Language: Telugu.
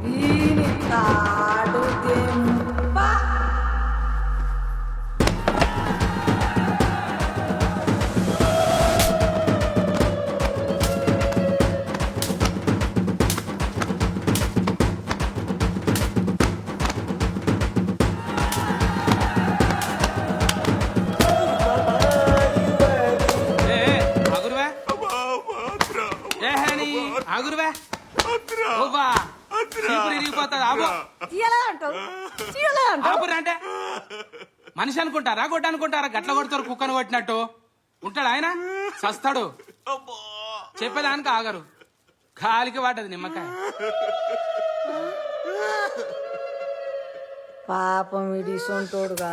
వీని తాడు దెంప. ఆగురువే ఓవా చీపురు ఇరిగిపోతుంది ఆబో ఆపురా అంటే మనిషి అనుకుంటారా గొడ్డ అనుకుంటారా గట్ల కొడతారు కుక్కను కొట్టినట్టు ఉంటాడు ఆయన సస్తాడు చెప్పేదానికి ఆగరు కాలికి వాటది నిమ్మకాయ పాపం ఇడి సొంటోడుగా